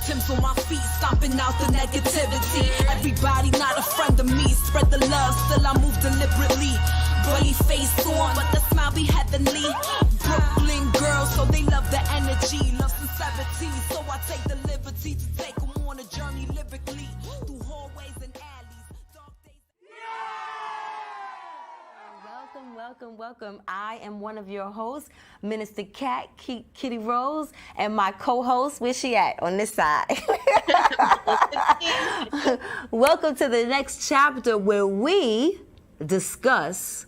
Tim's on my feet, stomping out the negativity. Everybody not a friend of me. Spread the love, still I move deliberately. Girly face on, but the smile be heavenly. Brooklyn girls, so they love the energy, love sincerity. So I take the liberty to take them on a journey lyrically through hallways and alleys. Dark days. Welcome. I am one of your hosts, Minister Cat, Kitty Rose, and my co-host, where's she at? On this side. Welcome to the next chapter where we discuss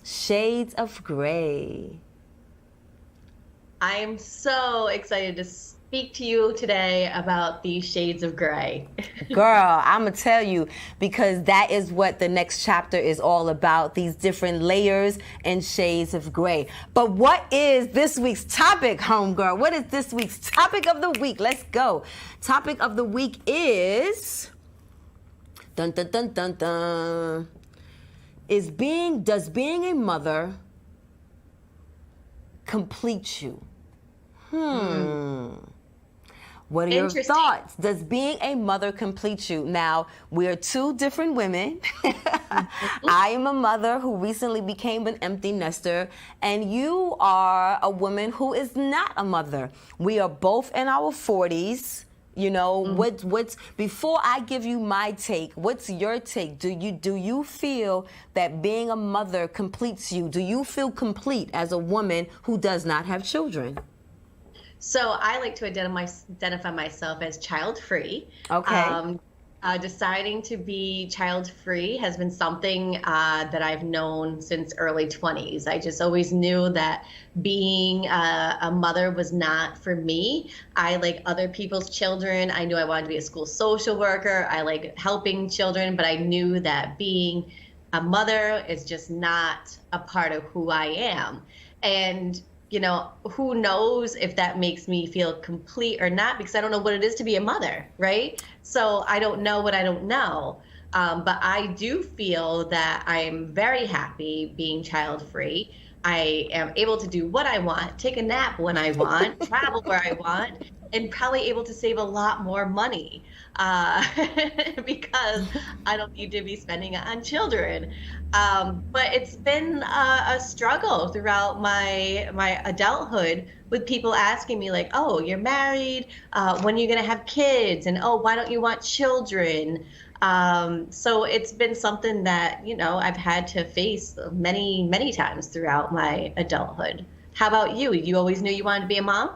shades of gray. I am so excited to speak to you today about these shades of gray. Girl, I'm going to tell you, because that is what the next chapter is all about, these different layers and shades of gray. But what is this week's topic, homegirl? What is this week's topic of the week? Let's go. Topic of the week is... Dun, dun, dun, dun, dun. Does being a mother complete you? What are your thoughts? Does being a mother complete you? Now, we're two different women. I am a mother who recently became an empty nester, and you are a woman who is not a mother. We are both in our 40s. You know, what's before I give you my take, what's your take? Do you feel that being a mother completes you? Do you feel complete as a woman who does not have children? So I like to identify myself as child-free. Okay. Deciding to be child-free has been something that I've known since early 20s. I just always knew that being a mother was not for me. I like other people's children. I knew I wanted to be a school social worker. I like helping children, but I knew that being a mother is just not a part of who I am. And you know, who knows if that makes me feel complete or not, because I don't know what it is to be a mother, right? So I don't know what I don't know. But I do feel that I'm very happy being child-free. I am able to do what I want, take a nap when I want, travel where I want, and probably able to save a lot more money because I don't need to be spending it on children. But it's been a struggle throughout my adulthood with people asking me like, oh, you're married, when are you gonna have kids? And oh, why don't you want children? So it's been something that, you know, I've had to face many, many times throughout my adulthood. How about you? You always knew you wanted to be a mom?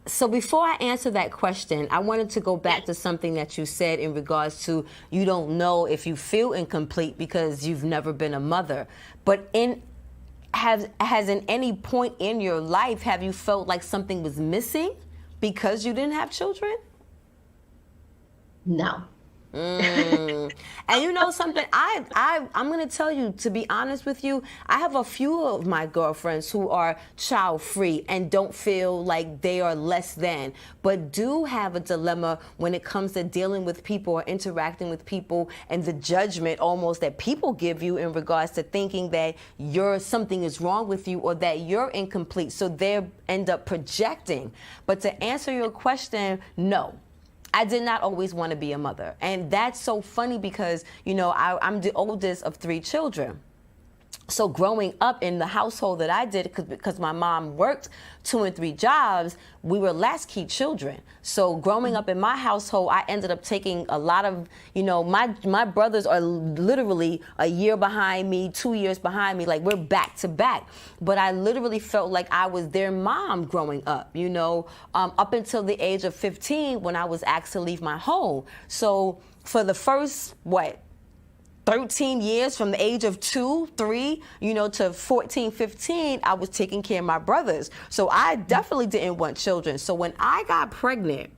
So before I answer that question, I wanted to go back to something that you said in regards to you don't know if you feel incomplete because you've never been a mother. But has in any point in your life, have you felt like something was missing because you didn't have children? No. And you know something, I'm going to tell you, to be honest with you, I have a few of my girlfriends who are child-free and don't feel like they are less than, but do have a dilemma when it comes to dealing with people or interacting with people and the judgment almost that people give you in regards to thinking that something is wrong with you or that you're incomplete. So they end up projecting. But to answer your question, no. I did not always want to be a mother. And that's so funny because, you know, I'm the oldest of 3 children. So growing up in the household that I did, because my mom worked 2 and 3 jobs, we were latchkey children. So growing up in my household, I ended up taking a lot of, you know, my brothers are literally a year behind me, 2 years behind me, like we're back to back. But I literally felt like I was their mom growing up, you know, up until the age of 15 when I was asked to leave my home. So for the first, 13 years, from the age of 2, 3, you know, to 14, 15, I was taking care of my brothers. So I definitely didn't want children. So when I got pregnant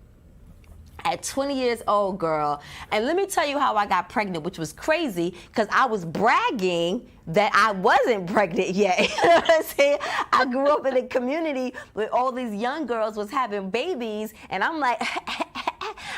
at 20 years old, girl, and let me tell you how I got pregnant, which was crazy, because I was bragging that I wasn't pregnant yet. You know what I'm saying? I grew up in a community where all these young girls was having babies, and I'm like,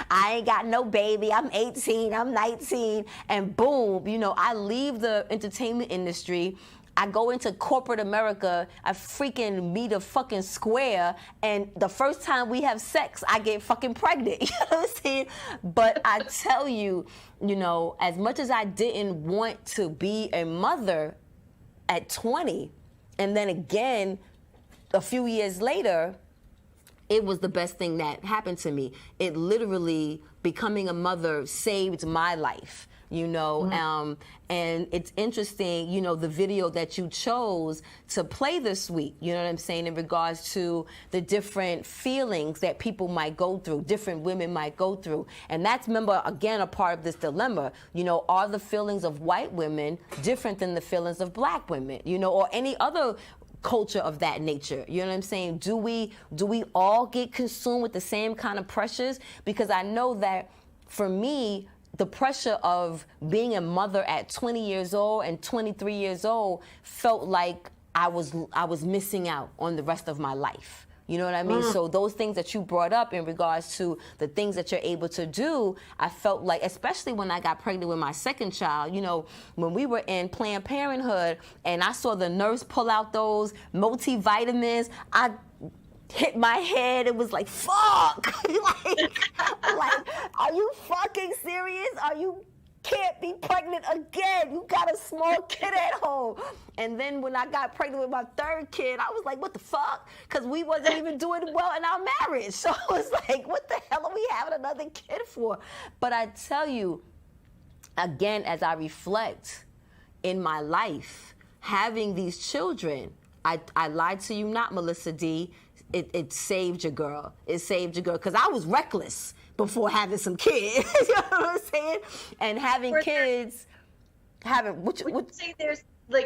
I ain't got no baby. I'm 18, I'm 19, and boom, you know, I leave the entertainment industry. I go into corporate America, I freaking meet a fucking square, and the first time we have sex, I get fucking pregnant. You know what I'm saying? But I tell you, you know, as much as I didn't want to be a mother at 20, and then again, a few years later, it was the best thing that happened to me. It literally, becoming a mother saved my life. You know, and it's interesting, you know, the video that you chose to play this week, you know what I'm saying, in regards to the different feelings that people might go through, different women might go through. And that's, remember, again, a part of this dilemma. You know, are the feelings of white women different than the feelings of black women, you know, or any other culture of that nature? You know what I'm saying? Do we all get consumed with the same kind of pressures? Because I know that for me, the pressure of being a mother at 20 years old and 23 years old felt like I was missing out on the rest of my life. You know what I mean? So those things that you brought up in regards to the things that you're able to do, I felt like, especially when I got pregnant with my second child, you know, when we were in Planned Parenthood and I saw the nurse pull out those multivitamins, I hit my head. It was like, fuck. like, are you fucking serious? You can't be pregnant again. You got a small kid at home. And then when I got pregnant with my third kid, I was like, what the fuck? Because we wasn't even doing well in our marriage. So I was like, what the hell are we having another kid for? But I tell you, again, as I reflect in my life, having these children, I lied to you not, Melissa D. It saved your girl. It saved your girl. Because I was reckless before having some kids. You know what I'm saying? And having kids, would you say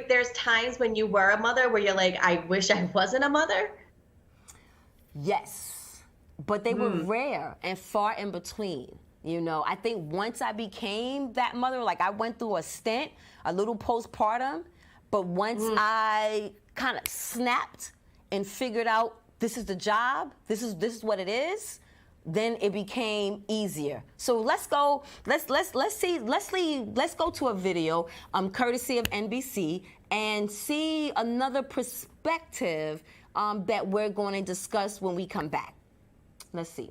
there's times when you were a mother where you're like, I wish I wasn't a mother? Yes. But they were rare and far in between. You know, I think once I became that mother, like I went through a stint, a little postpartum, but once I kind of snapped and figured out this is the job, this is what it is, then it became easier. So let's go to a video, courtesy of NBC, and see another perspective that we're going to discuss when we come back. Let's see.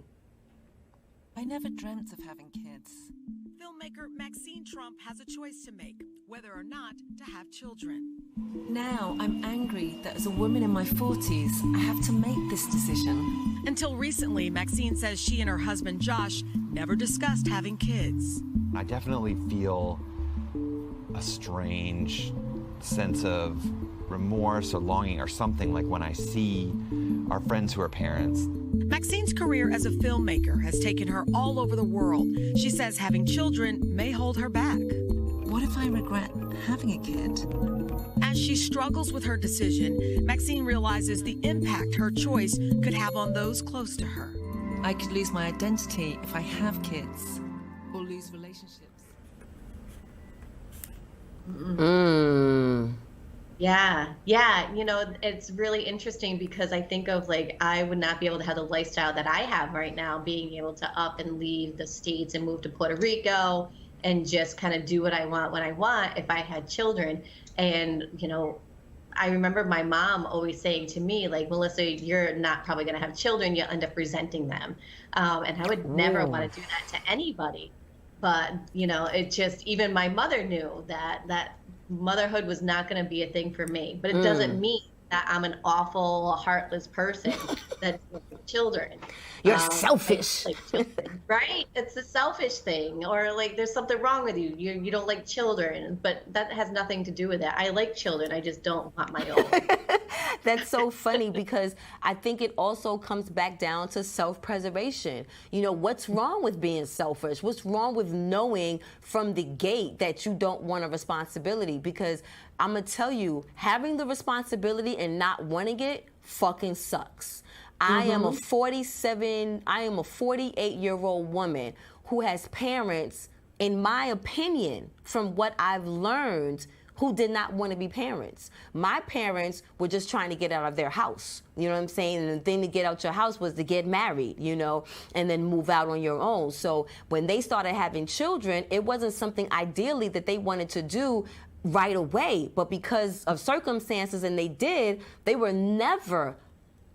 I never dreamt of having kids. Filmmaker Maxine Trump has a choice to make, whether or not to have children. Now I'm angry that as a woman in my 40s, I have to make this decision. Until recently, Maxine says she and her husband Josh never discussed having kids. I definitely feel a strange sense of remorse or longing or something, like when I see our friends who are parents. Maxine's career as a filmmaker has taken her all over the world. She says having children may hold her back. What if I regret having a kid? As she struggles with her decision, Maxine realizes the impact her choice could have on those close to her. I could lose my identity if I have kids, or lose relationships. Yeah. You know, it's really interesting because I think of like, I would not be able to have the lifestyle that I have right now, being able to up and leave the States and move to Puerto Rico and just kind of do what I want when I want if I had children. And, you know, I remember my mom always saying to me, like, Melissa, you're not probably going to have children. You'll end up resenting them. And I would never want to do that to anybody. But, you know, it just, even my mother knew that motherhood was not going to be a thing for me. But it doesn't mean that I'm an awful, heartless person that's with children. You're selfish. Right? It's a selfish thing. Or like there's something wrong with you. You don't like children. But that has nothing to do with it. I like children. I just don't want my own. That's so funny because I think it also comes back down to self-preservation. You know, what's wrong with being selfish? What's wrong with knowing from the gate that you don't want a responsibility? Because I'm going to tell you, having the responsibility and not wanting it fucking sucks. I am a 48-year-old woman who has parents, in my opinion, from what I've learned, who did not want to be parents. My parents were just trying to get out of their house. You know what I'm saying? And the thing to get out your house was to get married, you know, and then move out on your own. So when they started having children, it wasn't something ideally that they wanted to do right away, but because of circumstances, and they were never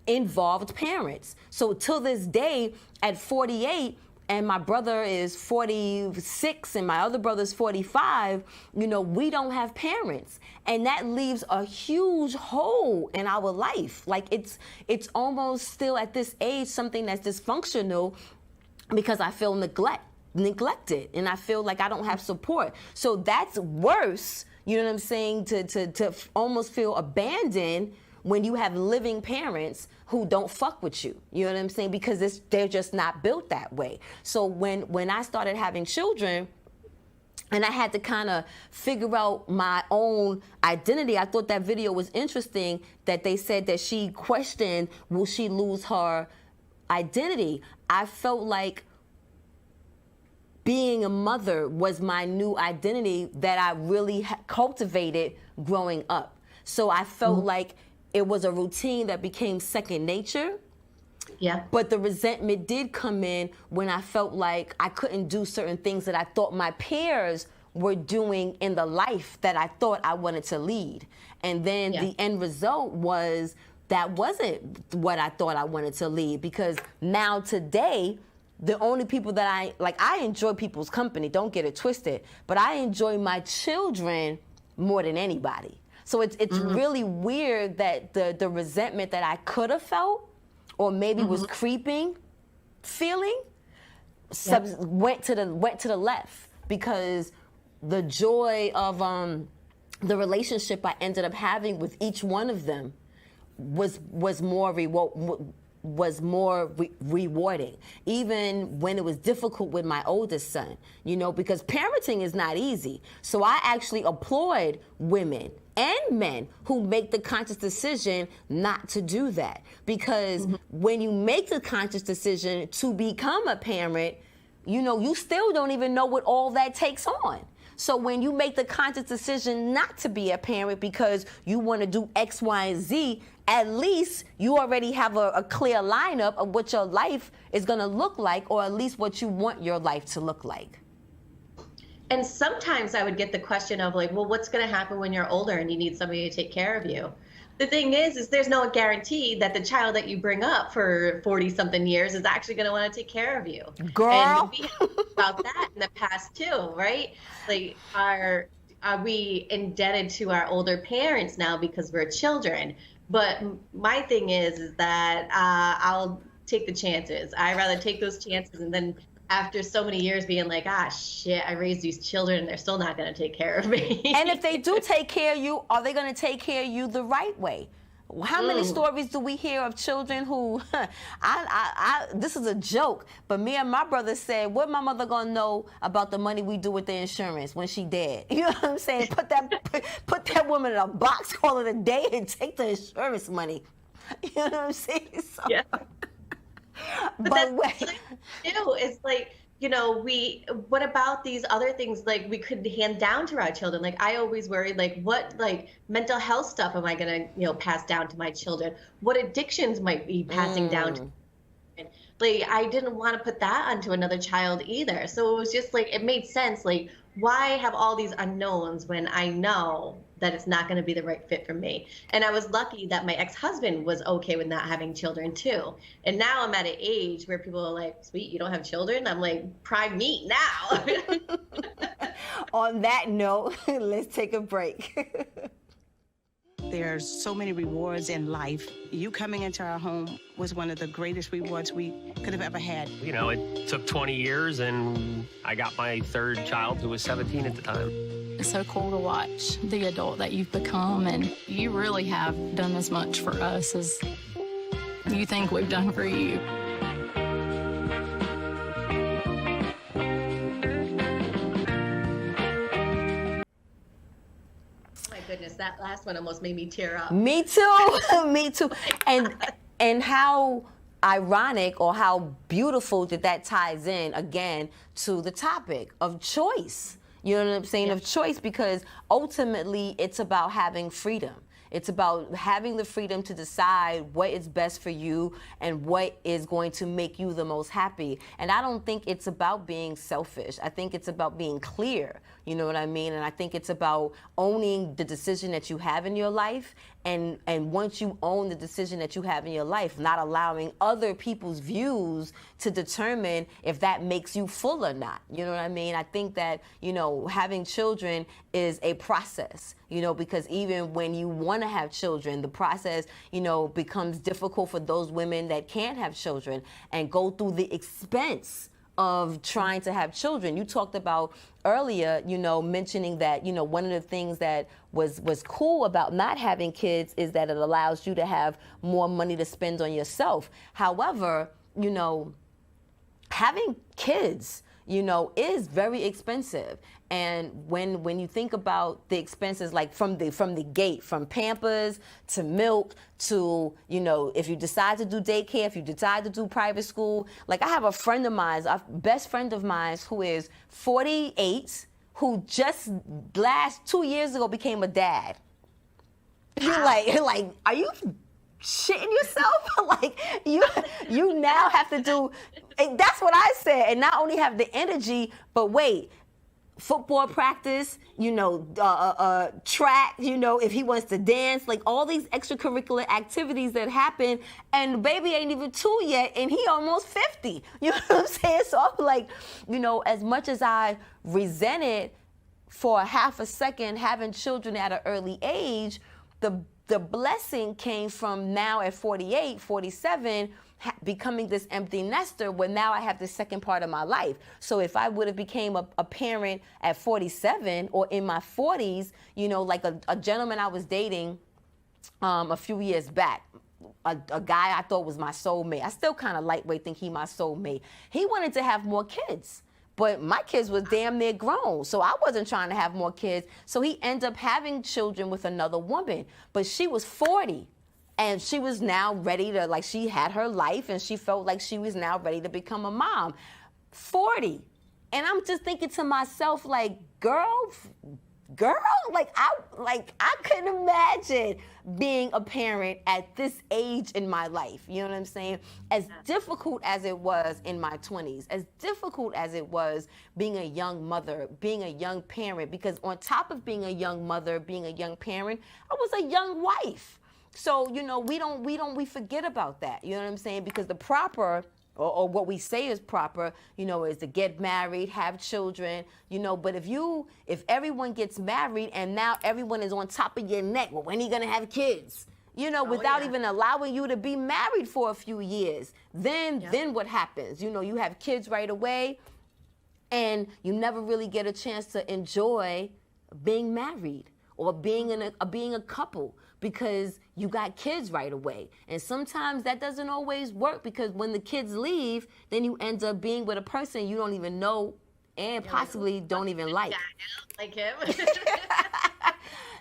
involved parents. So till this day, at 48, and my brother is 46 and my other brother's 45, we don't have parents. And that leaves a huge hole in our life. Like it's almost still at this age something that's dysfunctional because I feel neglected and I feel like I don't have support. So that's worse, you know what I'm saying, to almost feel abandoned when you have living parents who don't fuck with you. You know what I'm saying? Because they're just not built that way. So when I started having children, and I had to kind of figure out my own identity, I thought that video was interesting that they said that she questioned, will she lose her identity? I felt like being a mother was my new identity that I really cultivated growing up. So I felt like it was a routine that became second nature. Yeah. But the resentment did come in when I felt like I couldn't do certain things that I thought my peers were doing in the life that I thought I wanted to lead. And then the end result was that wasn't what I thought I wanted to lead, because now today, the only people that I enjoy people's company, don't get it twisted, but I enjoy my children more than anybody. So it's really weird that the resentment that I could have felt or maybe was creeping feeling went to the left, because the joy of the relationship I ended up having with each one of them was more rewarding, even when it was difficult with my oldest son, because parenting is not easy. So I actually applaud women and men who make the conscious decision not to do that, because when you make the conscious decision to become a parent, you still don't even know what all that takes on. So when you make the conscious decision not to be a parent because you want to do X, Y, and Z, at least you already have a clear lineup of what your life is going to look like, or at least what you want your life to look like. And sometimes I would get the question of like, well, what's going to happen when you're older and you need somebody to take care of you? The thing is there's no guarantee that the child that you bring up for 40-something years is actually going to want to take care of you. Girl. And we have talked about that in the past too, right? Like, are we indebted to our older parents now because we're children? But my thing is that I'll take the chances. I'd rather take those chances, and then after so many years being like, shit, I raised these children and they're still not going to take care of me. And if they do take care of you, are they going to take care of you the right way? How many stories do we hear of children who, this is a joke, but me and my brother said, what my mother going to know about the money we do with the insurance when she dead? You know what I'm saying? Put that woman in a box, call it a day, and take the insurance money. You know what I'm saying? So, yeah. But wait. It's like, what about these other things like we could hand down to our children? Like, I always worry, like, what mental health stuff am I going to, pass down to my children? What addictions might be passing down to like, I didn't want to put that onto another child either. So it was just like, it made sense. Like, why have all these unknowns when I know that it's not going to be the right fit for me? And I was lucky that my ex-husband was okay with not having children too. And now I'm at an age where people are like, sweet, you don't have children? I'm like, prime meat now. On that note, let's take a break. There's so many rewards in life. You coming into our home was one of the greatest rewards we could have ever had. It took 20 years, and I got my third child, who was 17 at the time. It's so cool to watch the adult that you've become, and you really have done as much for us as you think we've done for you. Goodness, that last one almost made me tear up. Me too. Me too. And how ironic or how beautiful that ties in again to the topic of choice. You know what I'm saying? Of choice, because ultimately it's about having freedom. It's about having the freedom to decide what is best for you and what is going to make you the most happy. And I don't think it's about being selfish. I think it's about being clear. You know what I mean? And I think it's about owning the decision that you have in your life. And once you own the decision that you have in your life, not allowing other people's views to determine if that makes you full or not. You know what I mean? I think that, you know, having children is a process, you know, because even when you want to have children, the process, you know, becomes difficult for those women that can't have children and go through the expense of trying to have children. You talked about earlier, you know, mentioning that, you know, one of the things that was cool about not having kids is that it allows you to have more money to spend on yourself. However, you know, having kids, you know, is very expensive. And when you think about the expenses, like from the gate, from Pampers to milk to, you know, if you decide to do daycare, if you decide to do private school, like I have a friend of mine, a best friend of mine who is 48, who just last 2 years ago became a dad. You're like, are you shitting yourself? Like you now have to do, that's what I said, and not only have the energy, but wait, football practice, you know, track, you know, if he wants to dance, like all these extracurricular activities that happen, and baby ain't even 2 yet, and he almost 50. You know what I'm saying? So I'm like, you know, as much as I resented for a half a second having children at an early age, the blessing came from now at 48, 47, becoming this empty nester where now I have the second part of my life. So if I would have became a parent at 47 or in my 40s, you know, like a gentleman I was dating a few years back, a guy I thought was my soulmate. I still kind of lightweight think he my soulmate. He wanted to have more kids. But my kids was damn near grown, so I wasn't trying to have more kids. So he ended up having children with another woman. But she was 40, and she was now ready to, like, she had her life, and she felt like she was now ready to become a mom. 40. And I'm just thinking to myself, like, girl, like I couldn't imagine being a parent at this age in my life. You know what I'm saying? As difficult as it was in my 20s, as difficult as it was being a young mother, being a young parent, because on top of being a young mother, being a young parent, I was a young wife. So, you know, we forget about that. You know what I'm saying? Because the proper, or what we say is proper, you know, is to get married, have children, you know, but if everyone gets married and now everyone is on top of your neck, well, when are you gonna have kids? You know, without even allowing you to be married for a few years, then what happens? You know, you have kids right away and you never really get a chance to enjoy being married or being a couple, because you got kids right away. And sometimes that doesn't always work, because when the kids leave, then you end up being with a person you don't even know and possibly don't even like. Like him.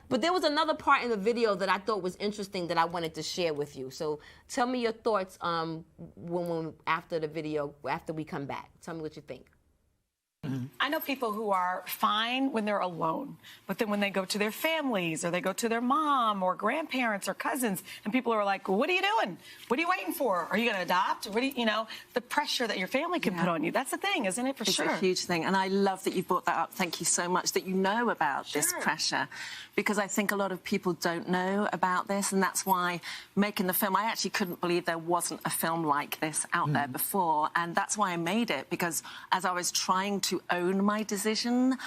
But there was another part in the video that I thought was interesting that I wanted to share with you. So tell me your thoughts when after the video, after we come back. Tell me what you think. I know people who are fine when they're alone, but then when they go to their families or they go to their mom or grandparents or cousins, and people are like, well, what are you doing? What are you waiting for? Are you going to adopt? What do you know, the pressure that your family can put on you. That's the thing, isn't it? It's a huge thing. And I love that you brought that up. Thank you so much that you know about this pressure, because I think a lot of people don't know about this. And that's why making the film, I actually couldn't believe there wasn't a film like this out there before. And that's why I made it, because as I was trying to own my decision,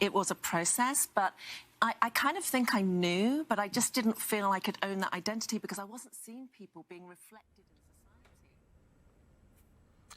it was a process, but I kind of think I knew, but I just didn't feel I could own that identity because I wasn't seeing people being reflected in society.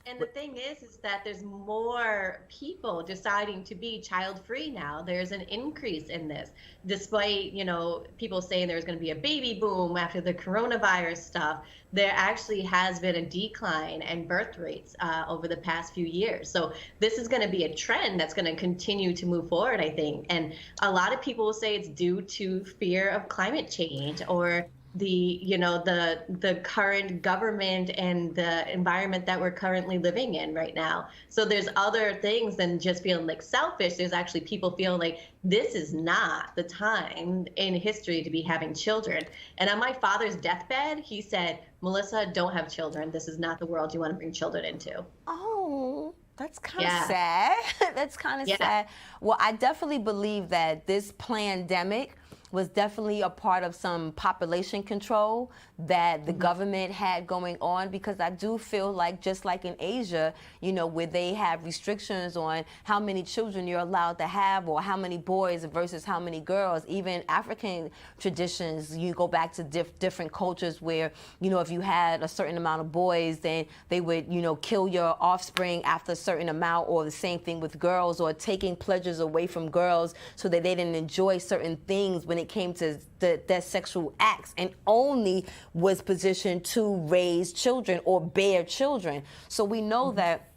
And the thing is that there's more people deciding to be child-free now. There's an increase in this, despite, you know, people saying there's going to be a baby boom after the coronavirus stuff. There actually has been a decline in birth rates over the past few years. So this is going to be a trend that's going to continue to move forward, I think. And a lot of people will say it's due to fear of climate change or the current government and the environment that we're currently living in right now. So there's other things than just feeling like selfish. There's actually people feeling like this is not the time in history to be having children. And on my father's deathbed, he said, Melissa, don't have children. This is not the world you want to bring children into. Oh, that's kind of sad. That's kind of sad. Well, I definitely believe that this pandemic was definitely a part of some population control that the government had going on, because I do feel like, just like in Asia, where they have restrictions on how many children you're allowed to have or how many boys versus how many girls. Even African traditions, you go back to different cultures where, if you had a certain amount of boys, then they would, kill your offspring after a certain amount, or the same thing with girls, or taking pleasures away from girls so that they didn't enjoy certain things when it came to their sexual acts, and only was positioned to raise children or bear children. So we know that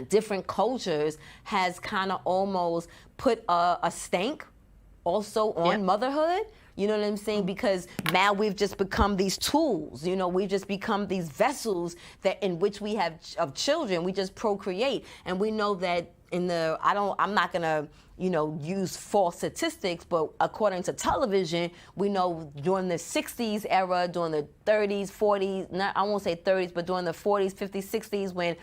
different cultures has kind of almost put a stank also on motherhood. You know what I'm saying? Because now we've just become these tools. We've just become these vessels that in which we have of children. We just procreate, and we know that I'm not gonna use false statistics, but according to television, we know during the 60s era, during the 30s, 40s, I won't say 30s, but during the 40s, 50s, 60s, when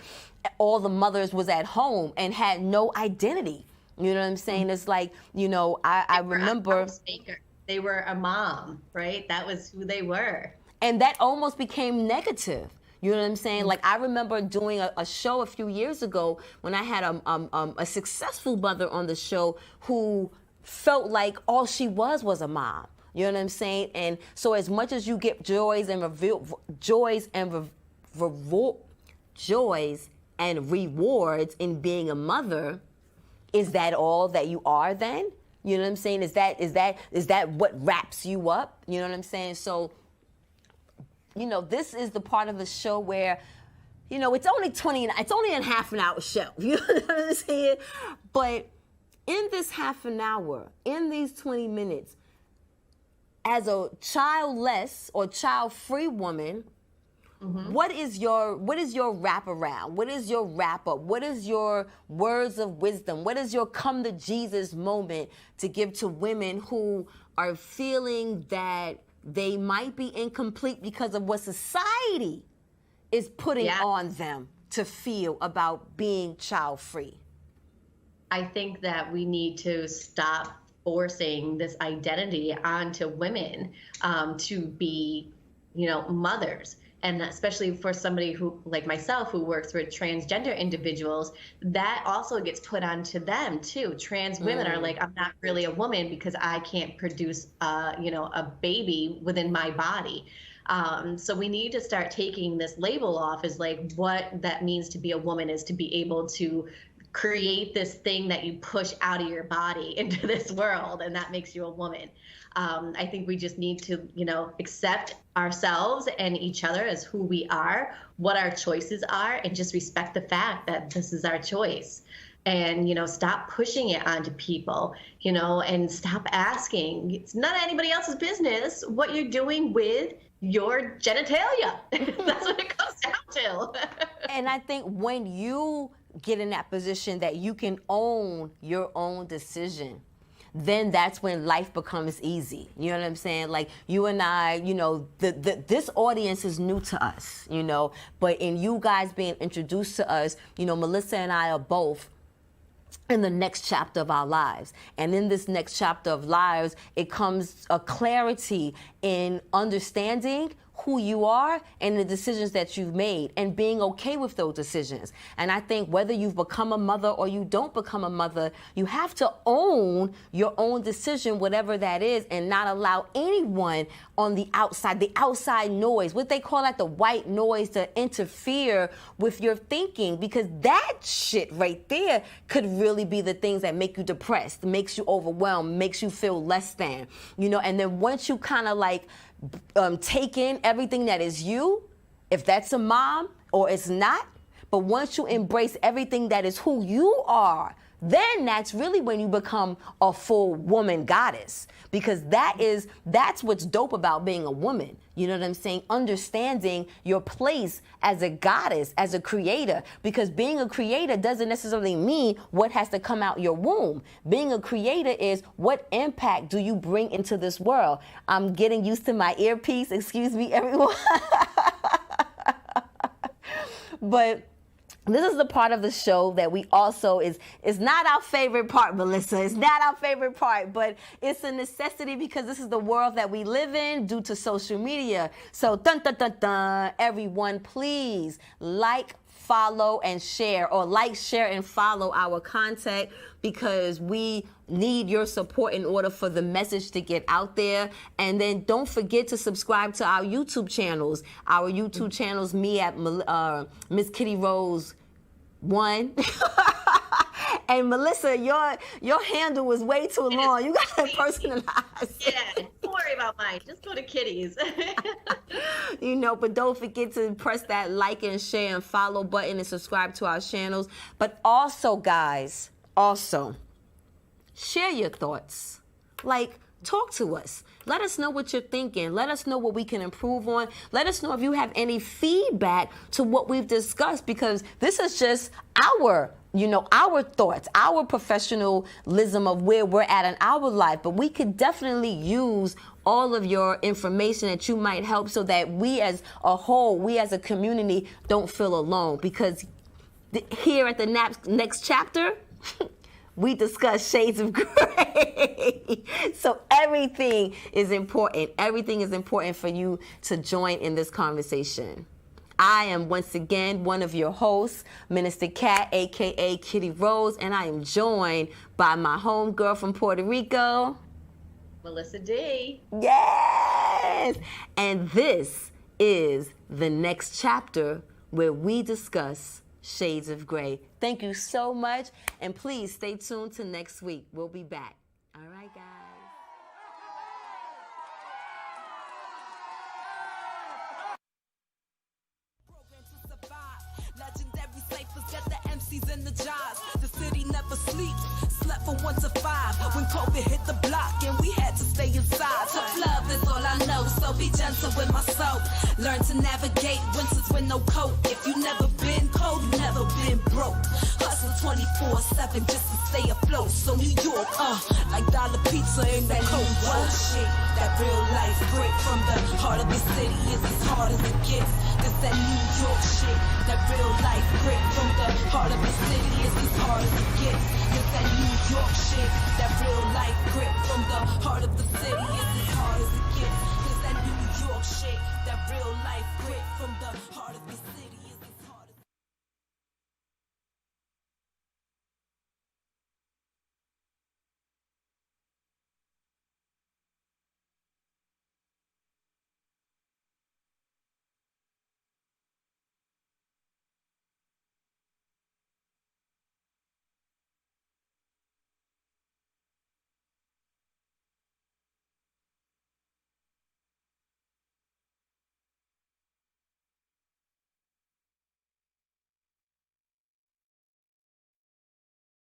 all the mothers was at home and had no identity. You know what I'm saying? It's like, I remember. They were a mom, right? That was who they were. And that almost became negative. You know what I'm saying? Like, I remember doing a show a few years ago when I had a successful mother on the show who felt like all she was a mom. You know what I'm saying? And so as much as you get joys and rewards in being a mother, is that all that you are then? You know what I'm saying? Is that what wraps you up? You know what I'm saying? So, this is the part of the show where, it's only a half an hour show. You know what I'm saying? But in this half an hour, in these 20 minutes, as a childless or child-free woman, what is your wraparound? What is your wrap-up? What is your words of wisdom? What is your come to Jesus moment to give to women who are feeling that they might be incomplete because of what society is putting on them to feel about being child-free? I think that we need to stop forcing this identity onto women to be, mothers. And especially for somebody who, like myself, who works with transgender individuals, that also gets put onto them too. Trans women are like, I'm not really a woman because I can't produce, a baby within my body. So we need to start taking this label off as like what that means to be a woman is to be able to create this thing that you push out of your body into this world, and that makes you a woman. I think we just need to, accept ourselves and each other as who we are, what our choices are, and just respect the fact that this is our choice. And, stop pushing it onto people, and stop asking. It's not anybody else's business what you're doing with your genitalia. That's what it comes down to. And I think when you get in that position that you can own your own decision, then that's when life becomes easy. You know what I'm saying? Like, you and I, this audience is new to us, but in you guys being introduced to us, Melissa and I are both in the next chapter of our lives. And in this next chapter of lives, it comes a clarity in understanding who you are and the decisions that you've made and being okay with those decisions. And I think whether you've become a mother or you don't become a mother, you have to own your own decision, whatever that is, and not allow anyone on the outside noise, what they call the white noise, to interfere with your thinking, because that shit right there could really be the things that make you depressed, makes you overwhelmed, makes you feel less than, and then once you kind of take in everything that is you, if that's a mom or it's not, but once you embrace everything that is who you are, then that's really when you become a full woman goddess, because that's what's dope about being a woman. You know what I'm saying? Understanding your place as a goddess, as a creator, because being a creator doesn't necessarily mean what has to come out your womb. Being a creator is what impact do you bring into this world. I'm getting used to my earpiece. Excuse me, everyone. But this is the part of the show that we also is not our favorite part, Melissa. It's not our favorite part, but it's a necessity because this is the world that we live in due to social media. So, everyone, please like, follow, and share, or like, share, and follow our content, because we need your support in order for the message to get out there. And then don't forget to subscribe to our YouTube channels. Our YouTube channels, me at Miss Kitty Rose 1. And Melissa, your handle was way too long. You got to personalize. Yeah, don't worry about mine. Just go to Kitty's. You know, but don't forget to press that like and share and follow button and subscribe to our channels. But also, guys, share your thoughts. Like, talk to us. Let us know what you're thinking. Let us know what we can improve on. Let us know if you have any feedback to what we've discussed, because this is just our thoughts, our professionalism of where we're at in our life. But we could definitely use all of your information that you might help, so that we as a whole, we as a community, don't feel alone. Because here at the next chapter, we discuss shades of gray. So everything is important. Everything is important for you to join in this conversation. I am once again one of your hosts, Minister Kat, aka Kitty Rose, and I am joined by my homegirl from Puerto Rico, Melissa D. Yes! And this is the next chapter where we discuss shades of gray. Thank you so much, and please stay tuned to next week. We'll be back. All right, guys. Legendary ciphers got the MCs in the jobs. The city never sleeps. Slept from 1 to 5 when COVID hit the block and we had to stay inside. Tough love is all I know, so be gentle with my soul. Learn to navigate winters with no coat. If you never been cold, you never been broke. Hustle 24/7 just to stay afloat. So New York, like dollar pizza in that cold shit. That real life grit from the heart of the city is as hard as it gets. This that New York shit. That real life grit from the heart of the city is as hard as it gets. This that New York shit. That real life grit from the heart of the city is as hard as it gets. This that New York shit. That real life grit from the heart of the city.